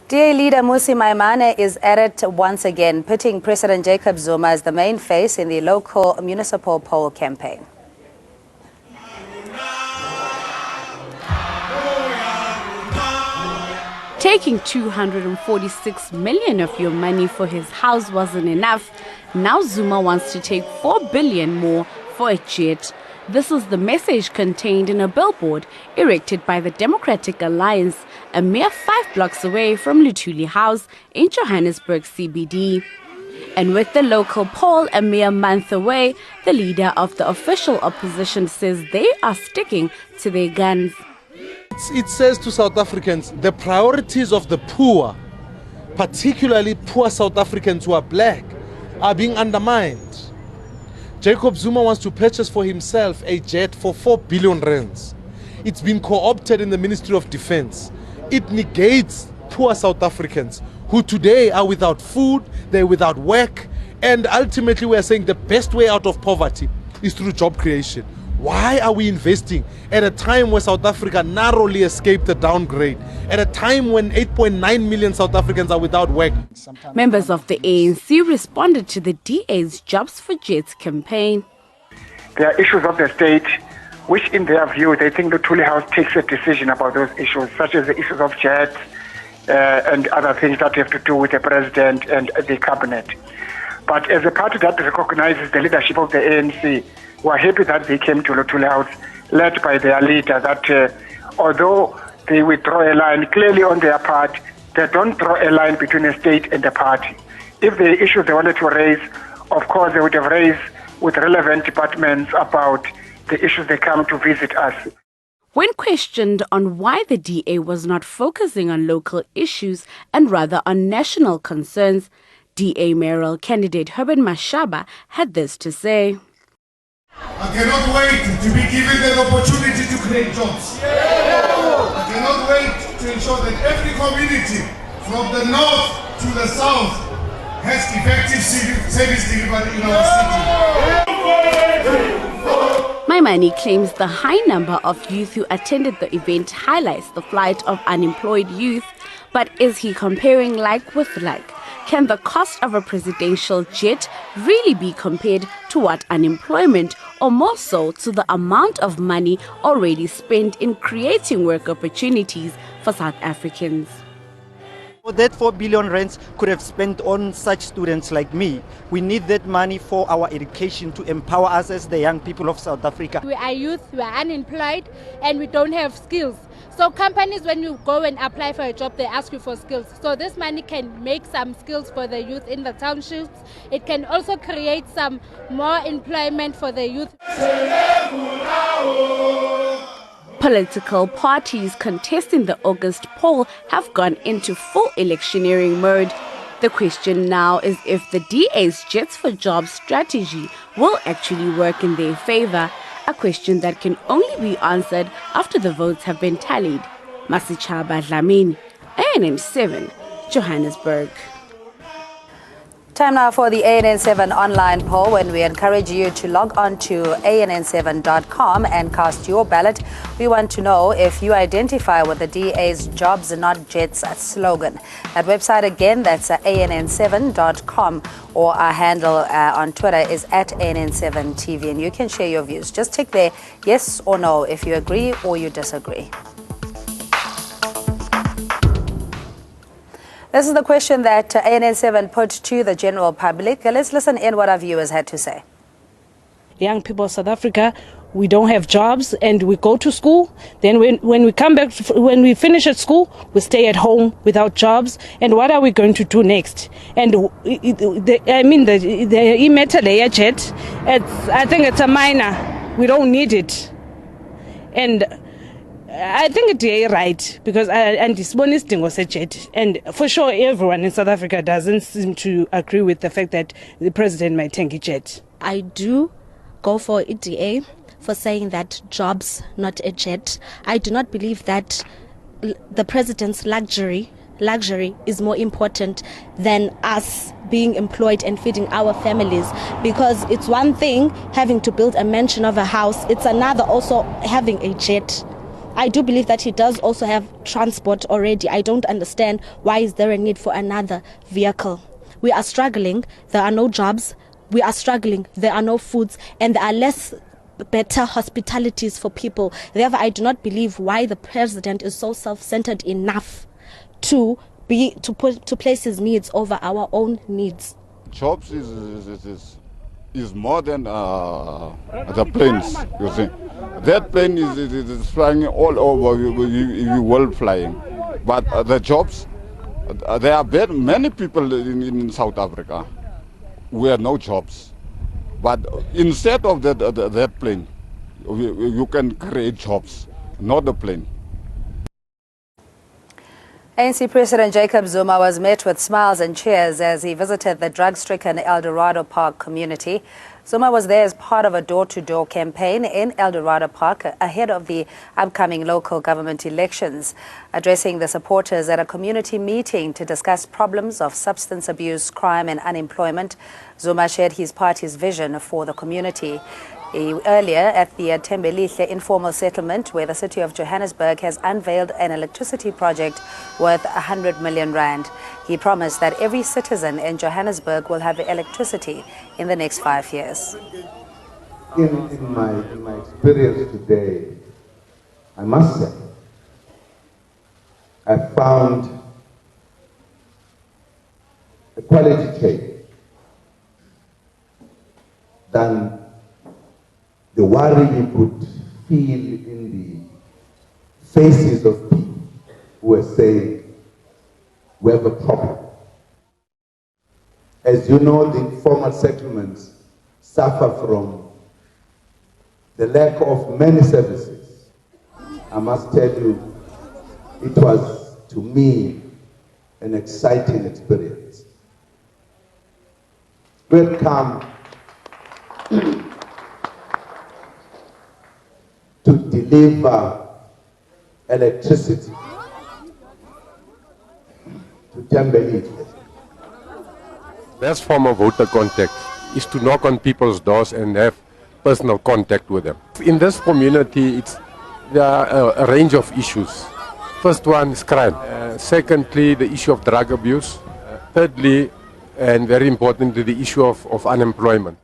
DA leader Mmusi Maimane is at it once again, putting President Jacob Zuma as the main face in the local municipal poll campaign. Taking 246 million of your money for his house wasn't enough. Now Zuma wants to take 4 billion more for a jet. This is the message contained in a billboard erected by the Democratic Alliance, a mere 5 blocks away from Luthuli House in Johannesburg CBD. And with the local poll a mere month away, the leader of the official opposition says they are sticking to their guns. It says to South Africans, the priorities of the poor, particularly poor South Africans who are black, are being undermined. Jacob Zuma wants to purchase for himself a jet for 4 billion rands. It's been co-opted in the Ministry of Defense. It negates poor South Africans who today are without food, they're without work, and ultimately we are saying the best way out of poverty is through job creation. Why are we investing at a time where South Africa narrowly escaped the downgrade, at a time when 8.9 million South Africans are without work? Members of the ANC responded to the DA's Jobs for Jets campaign. There are issues of the state which in their view they think the Luthuli House takes a decision about those issues, such as the issues of jets and other things that have to do with the president and the cabinet. But as a party that recognizes the leadership of the ANC, we are happy that they came to Luthuli House, led by their leader, that although they withdraw a line clearly on their part, they don't draw a line between the state and the party. If the issues they wanted to raise, of course they would have raised with relevant departments about the issues they come to visit us. When questioned on why the DA was not focusing on local issues and rather on national concerns, DA mayoral candidate Herbert Mashaba had this to say. I cannot wait to be given the opportunity to create jobs. I cannot wait to ensure that every community from the north to the south has effective service delivery in our city. Maimane claims the high number of youth who attended the event highlights the flight of unemployed youth. But is he comparing like with like? Can the cost of a presidential jet really be compared to what unemployment, or more so to the amount of money already spent in creating work opportunities for South Africans? That 4 billion rands could have spent on such students like me. We need that money for our education to empower us as the young people of South Africa. We are youth, we are unemployed, and we don't have skills. So companies, when you go and apply for a job, they ask you for skills. So this money can make some skills for the youth in the townships. It can also create some more employment for the youth. Political parties contesting the August poll have gone into full electioneering mode. The question now is if the DA's Jets for Jobs strategy will actually work in their favor, a question that can only be answered after the votes have been tallied. Masichaba Dlamini, ANN7, Johannesburg. Time now for the ANN7 online poll, when we encourage you to log on to ANN7.com and cast your ballot. We want to know if you identify with the DA's Jobs Not Jets slogan. That website again, that's ANN7.com, or our handle on Twitter is @ANN7TV, and you can share your views. Just tick there yes or no if you agree or you disagree. This is the question that ANN7 put to the general public. Let's listen in what our viewers had to say. Young people of South Africa, we don't have jobs and we go to school. Then when we come back, when we finish at school, we stay at home without jobs. And what are we going to do next? And the e-metal layer jet, I think it's a minor. We don't need it. And I think it's right, because anti-sponisting was a jet, and for sure everyone in South Africa doesn't seem to agree with the fact that the president might take a jet. I do go for EDA for saying that jobs, not a jet. I do not believe that the president's luxury is more important than us being employed and feeding our families, because it's one thing having to build a mansion of a house, it's another also having a jet. I do believe that he does also have transport already. I don't understand why is there a need for another vehicle. We are struggling. There are no jobs. We are struggling. There are no foods, and there are less better hospitalities for people. Therefore, I do not believe why the president is so self-centered enough to place his needs over our own needs. Jobs is more than the planes, you see. That plane is flying all over the world flying. But the jobs, there are many people in South Africa who have no jobs. But instead of that plane, you can create jobs, not the plane. ANC President Jacob Zuma was met with smiles and cheers as he visited the drug-stricken El Dorado Park community. Zuma was there as part of a door-to-door campaign in El Dorado Park ahead of the upcoming local government elections. Addressing the supporters at a community meeting to discuss problems of substance abuse, crime and unemployment, Zuma shared his party's vision for the community. Earlier at the Tembelihle informal settlement, where the city of Johannesburg has unveiled an electricity project worth 100 million rand. He promised that every citizen in Johannesburg will have electricity in the next 5 years. In my experience today, I must say, I found a quality change than the worry you could feel in the faces of people who were saying, we have a problem. As you know, the informal settlements suffer from the lack of many services. I must tell you, it was, to me, an exciting experience. We had come to deliver electricity to Tembelihle. Best form of voter contact is to knock on people's doors and have personal contact with them. In this community, there are a range of issues. First one is crime. Secondly, the issue of drug abuse. Thirdly, and very importantly, the issue of unemployment.